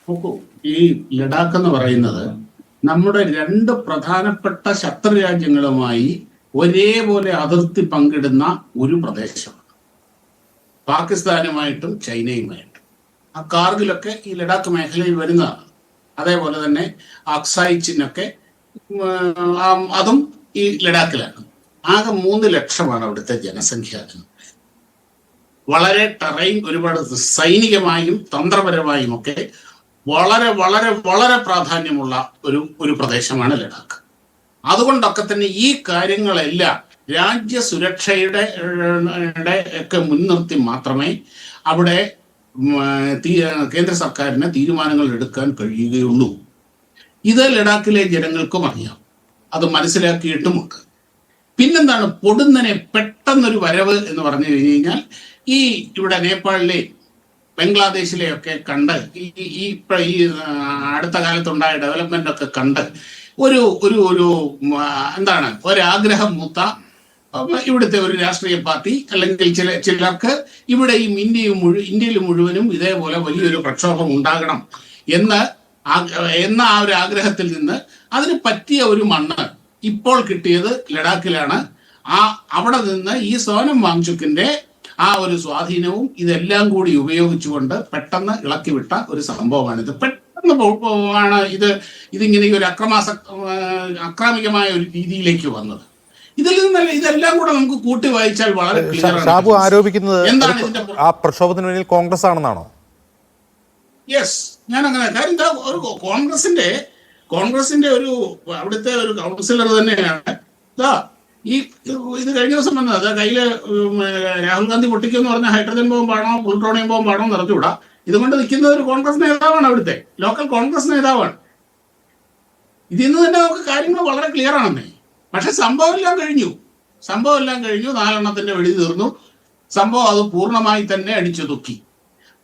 നോക്കൂ, ഈ ലഡാക്ക് എന്ന് പറയുന്നത് നമ്മുടെ രണ്ട് പ്രധാനപ്പെട്ട ശത്രു രാജ്യങ്ങളുമായി ഒരേപോലെ അതിർത്തി പങ്കിടുന്ന ഒരു പ്രദേശമാണ്. പാകിസ്ഥാനുമായിട്ടും ചൈനയുമായിട്ടും. ആ കാർഗിലൊക്കെ ഈ ലഡാക്ക് മേഖലയിൽ വരുന്നതാണ്. അതേപോലെ തന്നെ അക്സായി ചിന്നൊക്കെ അതും ഈ ലഡാക്കിലാണ്. ആകെ 3 ലക്ഷമാണ് അവിടുത്തെ ജനസംഖ്യ. വളരെ ടെറൈൻ, ഒരുപാട് സൈനികമായും തന്ത്രപരമായും ഒക്കെ വളരെ വളരെ വളരെ പ്രാധാന്യമുള്ള ഒരു പ്രദേശമാണ് ലഡാക്ക്. അതുകൊണ്ടൊക്കെ തന്നെ ഈ കാര്യങ്ങളെല്ലാം രാജ്യ സുരക്ഷയുടെ ഒക്കെ മുൻനിർത്തി മാത്രമേ അവിടെ കേന്ദ്ര സർക്കാരിന് തീരുമാനങ്ങൾ എടുക്കാൻ കഴിയുകയുള്ളൂ. ഇത് ലഡാക്കിലെ ജനങ്ങൾക്കും അറിയാം, അത് മനസ്സിലാക്കിയിട്ടുമുണ്ട്. പിന്നെന്താണ് പൊടുന്നനെ പെട്ടെന്നൊരു വരവ് എന്ന് പറഞ്ഞു കഴിഞ്ഞാൽ, ഈ ഇവിടെ നേപ്പാളിലെയും ബംഗ്ലാദേശിലെയൊക്കെ കണ്ട് ഈ അടുത്ത കാലത്തുണ്ടായ ഡെവലപ്മെന്റ് ഒക്കെ കണ്ട് ഒരു ഒരു ഒരു എന്താണ് ഒരാഗ്രഹം മൂത്ത ഇവിടുത്തെ ഒരു രാഷ്ട്രീയ പാർട്ടി അല്ലെങ്കിൽ ചിലർക്ക് ഇവിടെയും ഇന്ത്യയിൽ മുഴുവനും ഇതേപോലെ വലിയൊരു പ്രക്ഷോഭം ഉണ്ടാകണം എന്ന ആ ഒരു ആഗ്രഹത്തിൽ നിന്ന് അതിന് പറ്റിയ ഒരു മണ്ണ് ഇപ്പോൾ കിട്ടിയത് ലഡാക്കിലാണ്. അവിടെ നിന്ന് ഈ സോനം വാങ്ചുക്കിന്റെ ആ ഒരു സ്വാധീനവും ഇതെല്ലാം കൂടി ഉപയോഗിച്ചുകൊണ്ട് പെട്ടെന്ന് ഇളക്കിവിട്ട ഒരു സംഭവമാണിത്. പെട്ടെന്ന് ആണ് ഇതിങ്ങനെ ഒരു അക്രാമികമായ ഒരു രീതിയിലേക്ക് വന്നത്. ഇതിൽ നിന്നല്ല, ഇതെല്ലാം കൂടെ നമുക്ക് കൂട്ടി വായിച്ചാൽ വളരെ ഷാബു ആരോപിക്കുന്നത് ആ പ്രക്ഷോഭത്തിന് പിന്നിൽ കോൺഗ്രസ് ആണെന്നാണോ? യെസ്, ഞാൻ അങ്ങനെ. കാര്യം എന്താ, ഒരു കോൺഗ്രസിന്റെ ഒരു അവിടുത്തെ ഒരു കൗൺസിലർ തന്നെയാണ് ഇത് കഴിഞ്ഞ ദിവസം വന്നത്. കയ്യില് രാഹുൽ ഗാന്ധി പൊട്ടിക്കുമെന്ന് പറഞ്ഞ ഹൈഡ്രജൻ ബോംബാണോ പ്ലൂട്ടോണിയം ബോംബാണോ നടത്തിവിടാ. ഇതുകൊണ്ട് നിൽക്കുന്നത് ഒരു കോൺഗ്രസ് നേതാവാണ്, അവിടുത്തെ ലോക്കൽ കോൺഗ്രസ് നേതാവാണ്. ഇതിൽ നിന്ന് തന്നെ നമുക്ക് കാര്യങ്ങൾ വളരെ ക്ലിയർ ആണെന്നേ. പക്ഷെ സംഭവം എല്ലാം കഴിഞ്ഞു. 4 വെടി തീർന്നു. സംഭവം അത് പൂർണ്ണമായി തന്നെ അടിച്ചൊതുക്കി.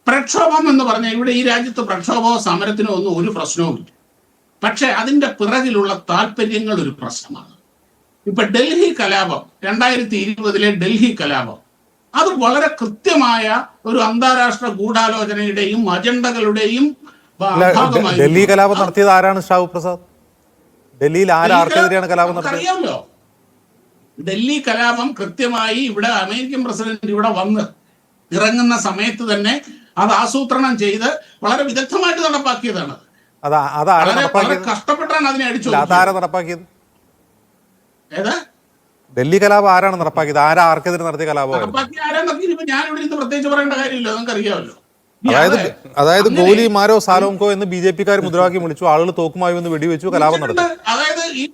പ്രക്ഷോഭം എന്ന് പറഞ്ഞാൽ ഇവിടെ ഈ രാജ്യത്ത് പ്രക്ഷോഭമോ സമരത്തിനോ ഒന്നും ഒരു പ്രശ്നവുമില്ല. പക്ഷെ അതിന്റെ പിറകിലുള്ള താല്പര്യങ്ങൾ ഒരു പ്രശ്നമാണ്. ഇപ്പൊ ഡൽഹി കലാപം, 2020 ഡൽഹി കലാപം, അത് വളരെ കൃത്യമായ ഒരു അന്താരാഷ്ട്ര ഗൂഢാലോചനയുടെയും അജണ്ടകളുടെയും ഭാഗമായി. ഡൽഹി കലാപം നടത്തിയത് ആരാണ് ഷാബു പ്രസാദ്? ഡൽഹിയിൽ ആർക്കെതിരെയാണ് കലാപം നടത്തിയത്? അറിയാമല്ലോ. ഡൽഹി കലാപം കൃത്യമായി ഇവിടെ അമേരിക്കൻ പ്രസിഡന്റ് ഇവിടെ വന്ന് ഇറങ്ങുന്ന സമയത്ത് തന്നെ അത് ആസൂത്രണം ചെയ്ത് വളരെ വിദഗ്ധമായിട്ട് നടപ്പാക്കിയതാണ്. കഷ്ടപ്പെട്ടാണ് അതിനെ നടപ്പാക്കിയത്. ഏതാ ഡൽഹി കലാപം ആരാണ് നടപ്പാക്കിയത്? ആർക്കെതിരെ നടത്തിയ കലാപം? ഞാൻ ഇവിടെ നിന്ന് പ്രത്യേകിച്ച് പറയേണ്ട കാര്യമില്ല, നമുക്ക് അറിയാമല്ലോ. അതായത് ഗോലി മാരോ സാലോങ്കോ എന്ന് BJP-ക്കാർ മുദ്രാവാക്യം വിളിച്ചു, ആളുകൾ തോക്കുമായി വന്ന് വെടിവെച്ചു, കലാപം നടത്തി. അതായത് ഈ